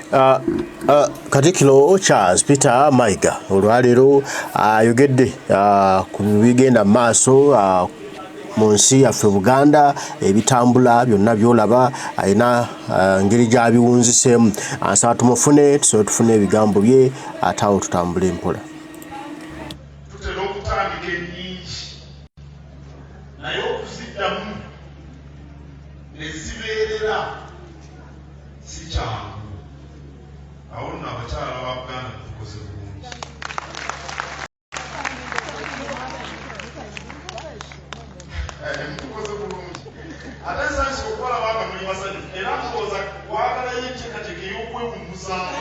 Katikkiro Charles Peter Mayiga olwaleero ayogedde ku bigenda maaso mu nsi yaffe Buganda, ebitambula byonna byolaba alina ngeri gy'abiwunziseemu. Ansaba tumufune tusobola tufune ebigambo bye ate awo tutambule empola. Tutera okutandika ennyingi naye okuziddamu ne zibeerera si kyangu. Awo nno abakyala ba Buganda tukoze bulungi. Tukoze bulungi. Ate nsanyusa okubalaba nga muli basanyufu era ndowooza kwagalayo enteekateeka ey'okwewummuzamu.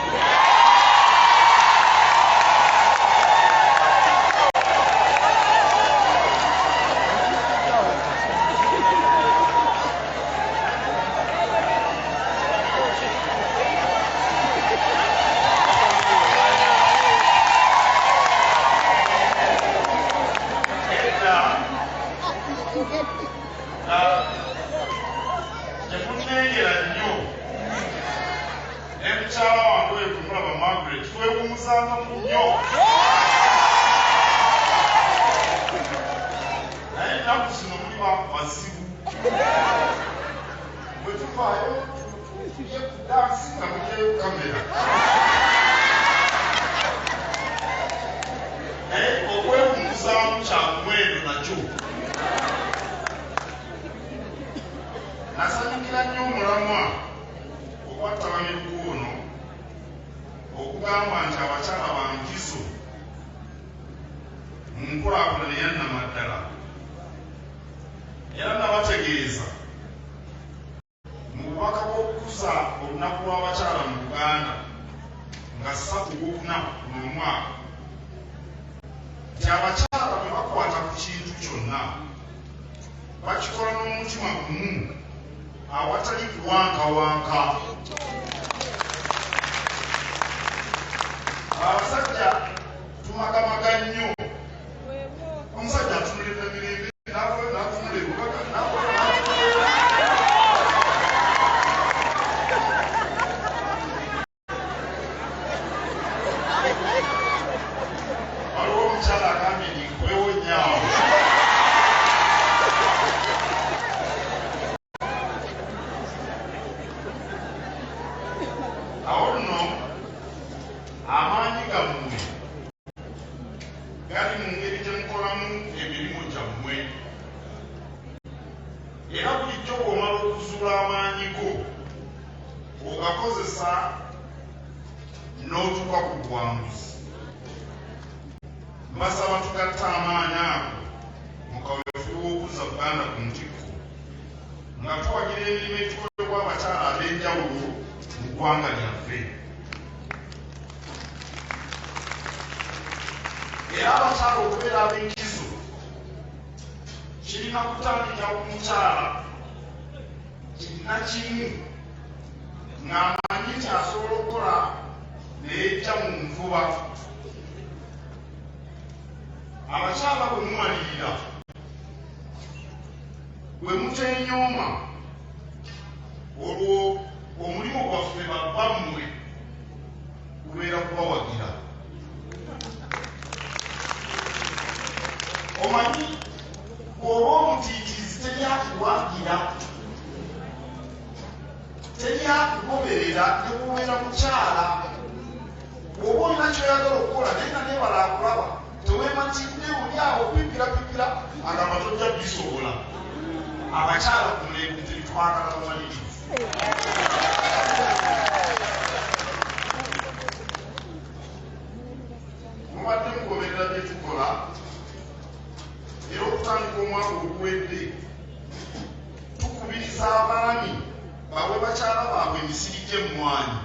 Temunnengera nnyo ne mukyala wange oyo kumulaba Margaret twewummuzanga nnyo naye ennaku zino muli bazibu. Bwe tuvaayo tulye ku dansi nga mulyeyo kamera naye okwewummuzaamu kyamuwendo nakyo. Nasanyukira nnyo omulamwa ogwattabamiruku ono okugamba nti abakyala ba nkizo mu nkulaakulana eyannamaddala era nabategeeza mu bubaka bw'okukuza olunaku lw'abakyala mu Buganda nga 3/4 mu mwaka nti abakyala bwe bakwata ku kintu kyonna bakikola n'omutima gumu awatali kuwankawanka. Abasajja tumagamaga nnyo. Omusajja atunulira mirembe n'atunula ebubaga waliwo omukyala agambye nti nkwewo nnyawo. Awo nno amaanyi gammwe gali mu ngeri gye mukolamu emirimu gyammwe era bulijjo bw'omala okuzuula amaanyi go ogakozesa n'otuuka ku buwanguzi. Mbasaba tugatte amaanyi ago mu kaweefube w'okuzza Buganda ku ntikko nga tuwagira emirimu egikolebwa abakyala ab'enjawulo mu ggwanga lyaffe. Era abakyala okubeera ab'enkizo kirina kutandika ku mukyala kirina kimu ng'amanyi nti asobola okukola neyejja mu nvuba. Abakyala bwe mumalirira bwe mutenyooma olwo omulimu gwaffe babbammwe gubeera kubawagira. Omanyi bw'oba omutiitiizi teryakuwagira teryakugoberera ne kubeera mukyala. Bw'oba olina kyoyagala okukola naye nga neebala akulaba teweematidde oli awo pipira agamba tojja bisobola. Abakyala ku mulembe tebitwagala bamalirivu. Mubadde mugoberera bye tukola era okutandika omwaka oguwedde tukubiriza abaami bawe bakyala baabwe emisiri gy'emmwanyi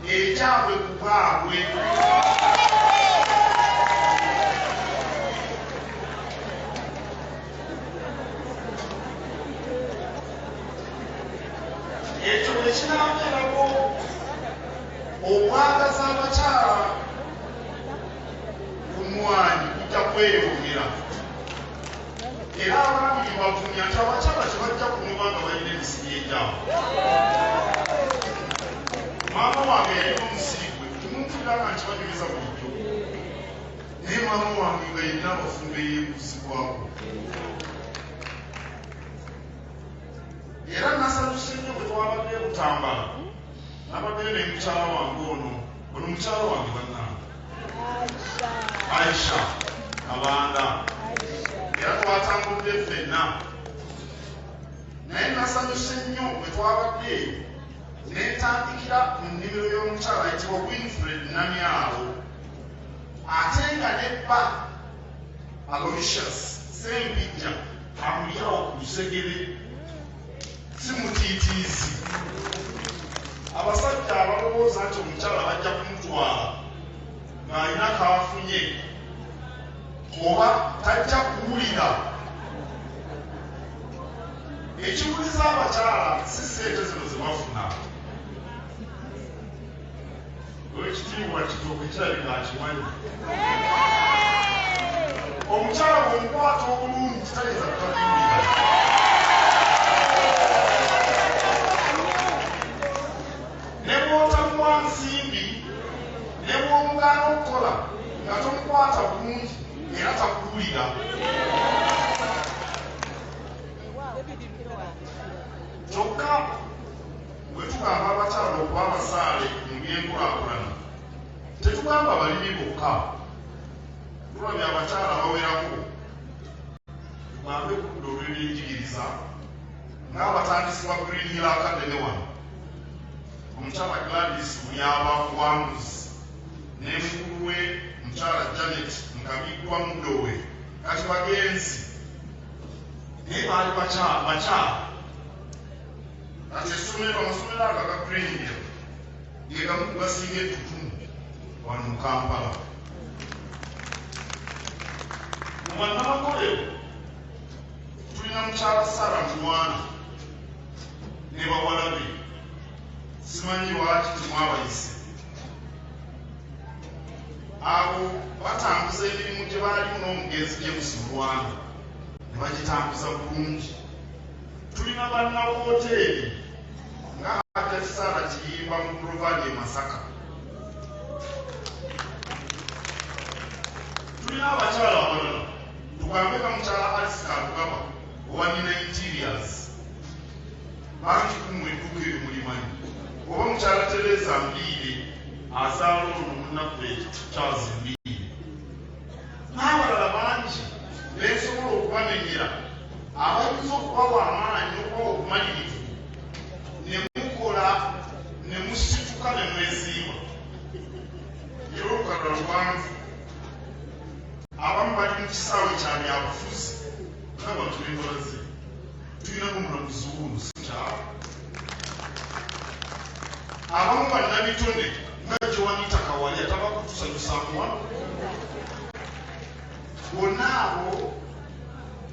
ekyabwe ku baabwe. Ekyo bwe kinaabeerako okwagaza abakyala ku mmwanyi kujja kweyongera. Era abaami bavumya nti abakyala tebajja kunyuma nga balina emisiri egyabwe. maama wange yali omusiigwe temumpuliranga nti banyumisa bulijjo naye maama wange nga yenna abafumbe yeebuzibwako era nasanyuse nnyo bwe twabadde butambala nabaddeyo ne mukyala wange ono mukyala wange bannange Aisha Kabanda era twatambudde ffenna naye nasanyuse nnyo bwe twabadde eyo netandikira mu nnimiro y'omukyala ayitibwa Winfred Namyalo ate nga nebba Aloysius Sembijja amulyawo ku lusegere si mutiitiizi abasajja abalowooza nti omukyala bajja kumutwala ng'alina kaafunye oba tajja kuwulira ekibuliza abakyala si ssente zino ze bafuna olwekitiibwa kitooke kirabika akimanyi omukyala bw'omukwata obulungi kitayinza kutakuwulira ne bw'otamuwa nsimbi ne bw'omugaana okukola nga tomukwata bulungi era takuwulira kyokka bwe tugamba abakyala okuba abasaale mu byenkulaakulana tetugamba balimi bokka tulabye abakyala bawerako tugambe ku ludda olw'ebyenjigiriza ng'abatandisi ba Green Hill Academy wano omukyala Gladys Muyaba Wanguzi ne mukulu we mukyala Janet Nkabiggwa Mudowe kati bagenzi naye baali bakyala kati amasomero ago aga Green Hill ge gamu ku gasinga ettutumu wano mu Kampala mu bannamakolero tulina mukyala Sara Mulwana ne bawala be simanyi lwaki temwabayise abo batambuza emirimu gye baalimu n'omugenzi James Mulwana ne bagitambuza bulungi tulina bannawoteeri nga Hajjati Sara Kiyimba mu Provade Masaka tulina abakyala abalala tugambe ka mukyala Alice Kalugaba owa Nina Interiors bangi kumwe edduka eryo mulimanyi oba mukyala Teresa Mbiire azaala ono munnaffe Charles Mbiire n'abalala bangi bensobola okubamenyera abayinza okubawa amaanyi n'okubawa obumalirivu ne mukola ne musituka ne mwesiima era olukalala luwanvu abamu bali mu kisaawe kya byabufuzi nga batulembolaze tulina n'omulamuzi wuuno sikyawe abamu bannabitone nga Joanita Kawalya tabakutusanyusamu wano bonna abo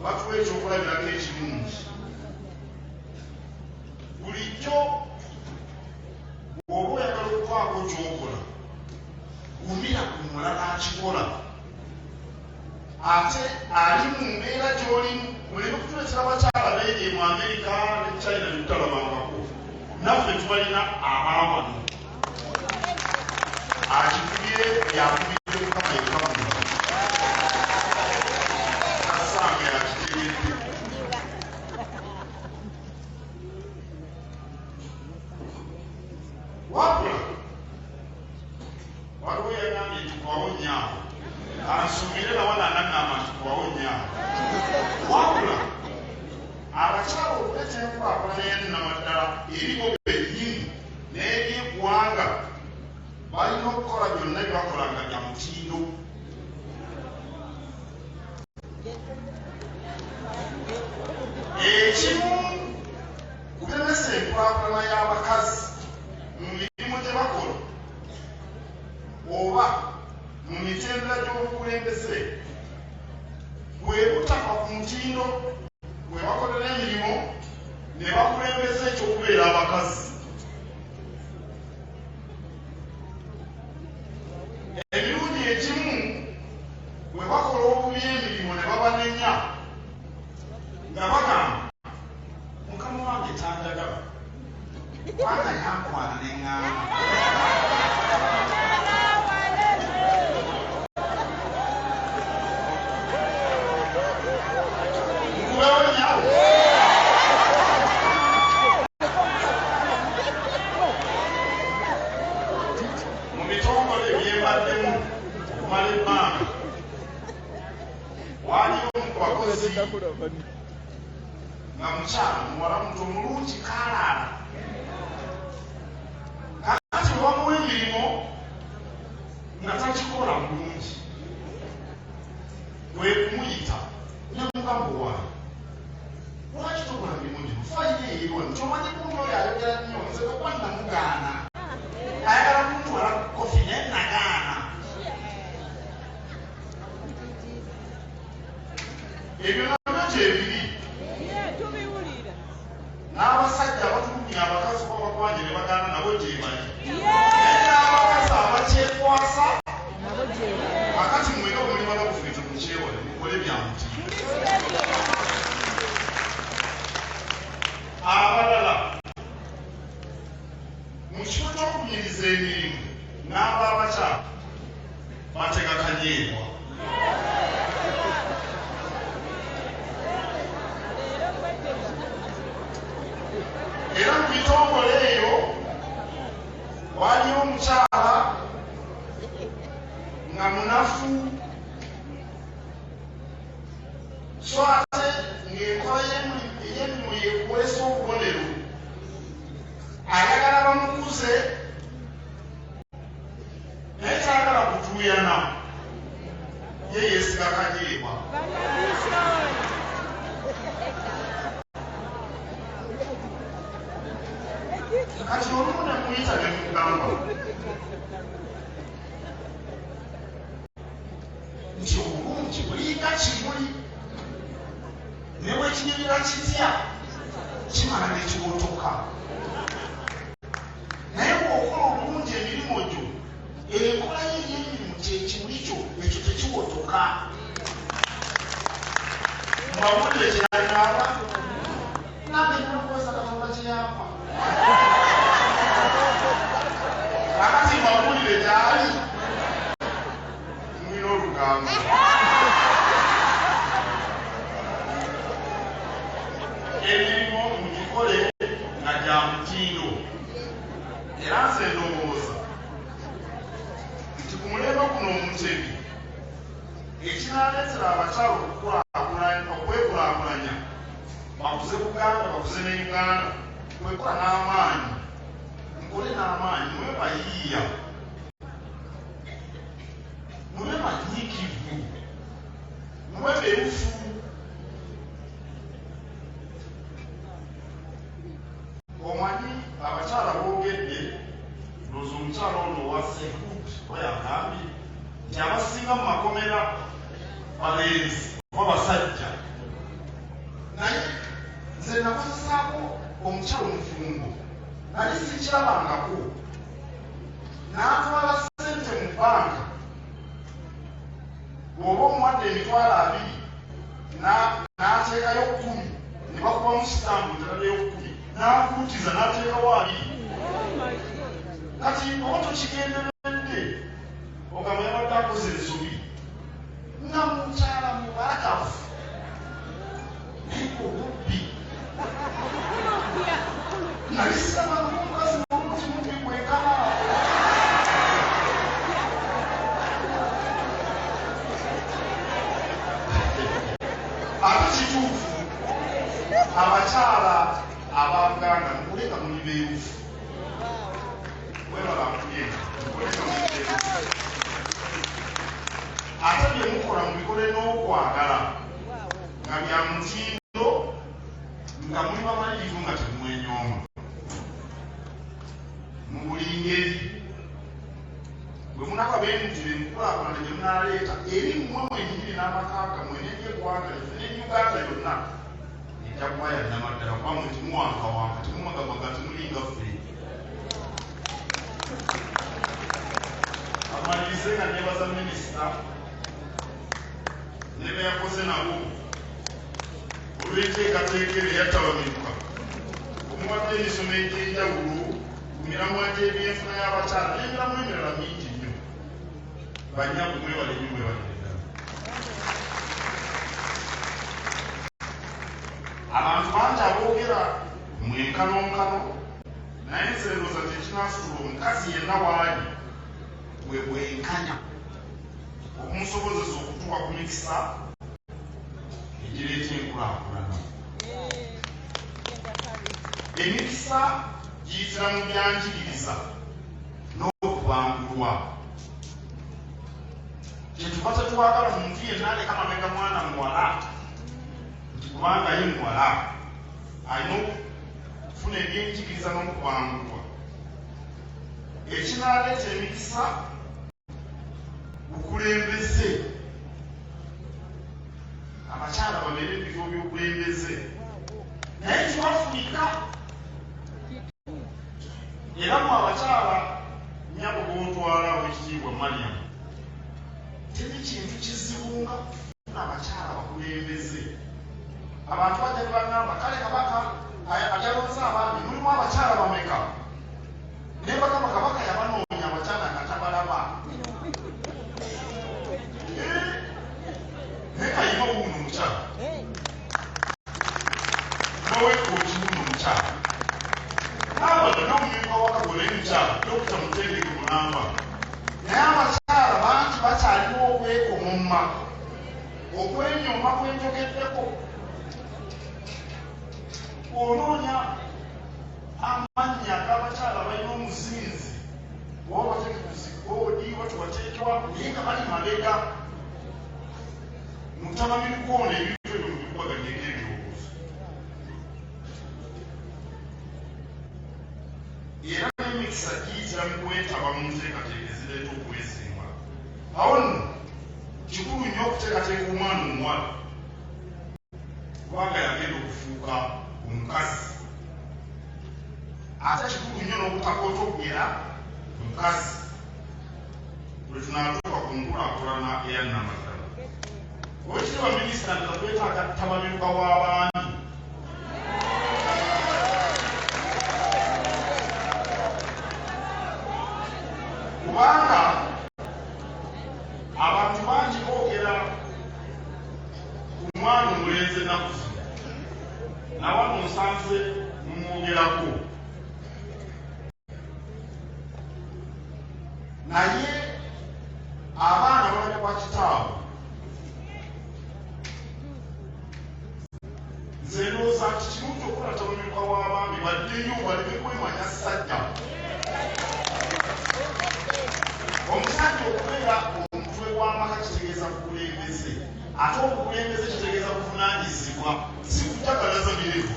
batuwa ekyokulabirako ekirungi bulijjo bw'oba oyagala okufaako kyokola gumira ku mulala akikola ate ali mu mbeera gy'olimu muleme kutuletera abakyala beeje mu Amerika ne China ne tutalabangako naffe tubalina abaawano akikubye yakubidde Mukama yekakuma asange akitegedde wabula waliwo yagambye nti kubawo nnyaawo ansumire nawo nanagamba nti kubawo nnyaawo wabula abakyala okuleeta enkulaakulana y'ennamaddala eribo bennyini n'eby'eggwanga balina okukola byonna byebakolanga bya mutindo ekimu kulemesa enkulaakulana y'abakazi mu mirimu gye bakola oba mu mitendera gy'obukulembeze bwe butaka ku mutindo bwe bakolera emirimu ne bakulembeza ekyokubeera abakazi emirundi egimu bwe bakola obubi emirimu ne babanenya nga bagamba mukama wange tanjagala kubanga yankwana neŋŋamba okumala ebbanga waliwo mu bakozi nga mukyala muwala muntu omulungi kaalaala kakati wamuwa emirimu nga takikola bulungi wekumuyita nemugamba owaye lwaki tokola mirimu gino fayina eriwano kyomanyi kuntu oyo ayogera nnyo nze kuba namugaana ayagala kuntwala kofi naye nagaana ebyo nabyo gyebiri n'abasajja abatulumya abakazi babakwanye ne bagaana nabo gyebayi naye n'abakazi abakyekwasa akati mwega omuli banabufeeto mukyewale mukole byamuti abalala mu kifo ky'okunyiriza emirimu n'aba abakyala batega kanyeebwa era mu bitongole eyo waliwo omukyala nga munafu so ate ng'enkola y'emirimu yeekuweesa obubonero ayagala bamukuze naye kyagala kutuuyana ye yeesiga kanyeebwa kati olumu nemuyita nemugamba nti obulungi buliika kimuli ne bwekinyirira kitya kimala nekiwotoka naye bw'okola obulungi emirimu gyo enkola ye y'emirimu kyekimuli kyo ekyo tekiwotoka mubawulire kyeyanaaba nange ninakuweza katonda kyeyampa kakati mubawulire gyali mulina olugambo emirimu mugikole nga gya mutindo era nze ndowooza nti ku mulembe guno omutebi ekinaaleetera abakyala okwekulaakulanya bakuze Buganda bakuze ne Uganda kwekola n'amaanyi mukole n'amaanyi mube bayiiya mube banyiikivu mube beerufu omanyi abakyala boogedde looza omukyala ono owa sekut oyagambye nti abasinga mu makomera balenzi oba basajja naye nze nakozesaako omukyala omufumbo nali sikirabangako n'atwala ssente mu bbanka bw'oba omuwadde emitwalo 2 n'ateekayo 10 ne bakubamu sitambu ntalaleyo 10 n'akuutiza n'ateekawo 2 kati oba tokigenderedde ogamba yabadde akoze ensobi nga mukyala mubalagavu naye obubbi nali sirabanga omukazi n'omuti mubbi gwekala ate kituufu abakyala abaganda mukuleka muli beerufu webala kugenda mukuleka muli beerufu ate bye mukola mubikole n'okwagala nga bya mutindo nga muli bamalirivu nga temumwenyooma mu buli ngeri bwe munaba beenutira enkulaakulana gye munaaleeta eri mmwe mwenyini n'amaka gammwe n'ebyeggwanga lyaffe ne Uganda yonna ejja kuba yannamaddala kuba mwe temuwankawanka temumagamaga temulinga ffe amalirize nga nebaza minisita ne be yakoze nabo olw'enteekateeka ebyo yatabamiruka omuwadde emisomo egy'enjawulo ku miramwa gy'ebyenfuna y'abakyala n'emiramwa emirala mingi nnyo bannyago mwebale nnyo mwebalire ddala abantu bangi aboogera mwenkanonkano naye nze ndowooza tekinaasitula omukazi yenna waali bwe bwenkanya okumusobozesa okutuuka ku mikisa egireeta enkulaakulana. Emikisa giyitira mu byanjigiriza n'okubangulwa. Kyetuba tetwagala muntu yenna aleka mabega mwana muwala nti kubanga ye muwala alina okufuna ebyenjigiriza n'okubangulwa. Ekinaaleeta emikisa bukulembeze. Abakyala babeere ebifo by'okulembeze naye kibafunika. Era mu abakyala nnyabo b'otwala Oweekitiibwa Mariam, teri kintu kizibu nga kufuna abakyala bakulembeze. Abantu bajja ne bagamba kale Kabaka ajalonze abaami mulimu abakyala bameka? Ne bagamba Kabaka yabanoonya abakyala nga tabalaba. Naye kayima wuuno omukyala noweekooki wuuno omukyala nabano n'omumyuka wakagola emukyala Dokita Mutendeke Mulamba. Naye abakyala bangi bakyaliwo okwekomomma okwenyoma kwenjogeddeko. Onoonya amannya ag'abakyala balina omuzinzi oba bateeke ku ziboodi batubateekwa naye nga bali mabega. Mutabani Lukono ebintu ebyo mubikubaganyeko ebirowoozo. Era n'emikisa giyitira mu kwetaba mu nteekateeka ezireeta okwesimba. Awo nno kikulu nnyo okuteekateeka omwana omuwala kubanga yagenda okufuuka omukazi. Ate kikulu nnyo n'obutakoota okugera omukazi bwe tunaatuuka ku nkulaakulana eya Nnamadala. Oweekitiibwa Minisita nga twetaaga ttabamiruka w'abaami. Kubanga abantu bangi boogera ku mwana omulenzi ennaku zino, nawano nsanze mumwogerako. Naye abaana bali kwa kitaabwe nze ndowooza nti kirungi okukola ttabamiruka w'abaami baddeyo baleme kwemanya ssajja. Omusajja okubeera omutwe w'amaka kitegeeza bukulembeze, ate obukulembeze kitegeeza buvunaanyizibwa, si kujagalaza mirevu.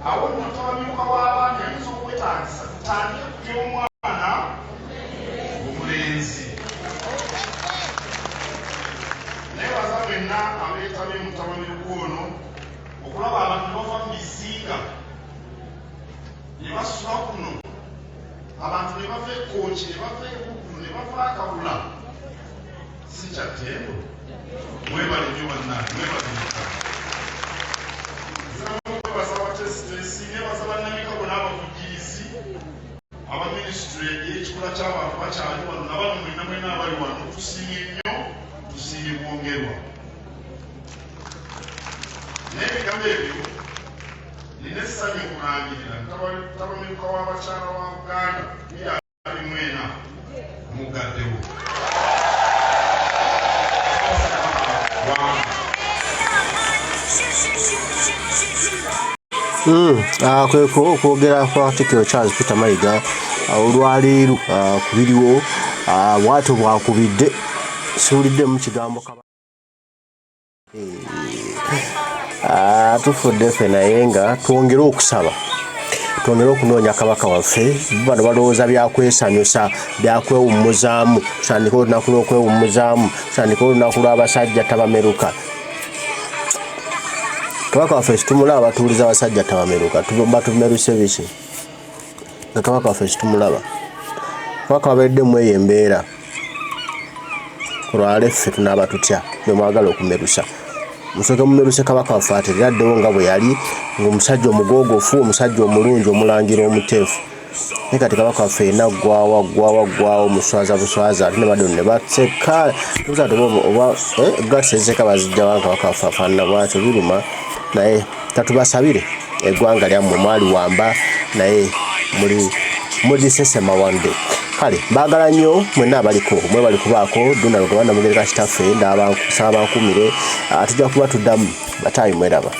Awo nno ttabamiruka w'abaami ayinza okwetaagisa tutandike ku by'omwana omulenzi. Neebaza benna abeetabye mu ttabamiruka ono okulaba abantu ne bava mu bizinga ne basula kuno, abantu ne bava Ekkooki ne bava Ebuggulu ne bava Akabula. Si kya ttendo. Mwebale nnyo bannange, mwebale nnyo. Nzebaza abatesitesi, neebaza bannamikago n'abavujjirizi aba minisitule ey'ekikula ky'abantu bakyali wano na bano mwenna abali wano. Tusiimye nnyo, tusiimye bwongerwa. N'ebigambo ebyo nina essanyu okulangirira ttabamiruka w'abakyala wa Buganda 2024 mugaddewo. Kweko okwogera kwa Katikkiro Charles Peter Mayiga olwaleero ku biriwo bw'atyo bwakubidde. Siwulidde mu kigambo tufudde ffe naye nga twongere okusaba, twongere okunoonya Kabaka waffe. Bano balowooza byakwesanyusa, byakwewummuzaamu. Tutandike olunaku lw'okwewummuzaamu, tutandike olunaku lw'abasajja tabameruka. Kabaka waffe situmulaba batuuliza abasajja tabameruka, batumeruse biki? Kabaka waffe situmulaba. Kabaka wabeddemu eyo embeera. Olwale ffe tunaaba tutya bemwagala okumerusa. Musooke mumeruse Kabaka waffe ateeraddewo nga bwe yali, ng'omusajja omugoogofu, omusajja omulungi, omulangira omuteefu. Naye kati Kabaka waffe yenna ggwawa muswaza buswaza ate ne badde ne baseka. Oba gasezeka bazijjawo Kabaka waffe afaanana bwatyo biruma. Naye katubasabire eggwanga lyammwe mwali wamba naye muli muzisesema wande kale mbagala nnyo mwenna abaliko mwebali kubaako Donald Gabanda mugereka kitaffe ndaba kusaba nkumire tujja kuba tuddamu batayi mweraba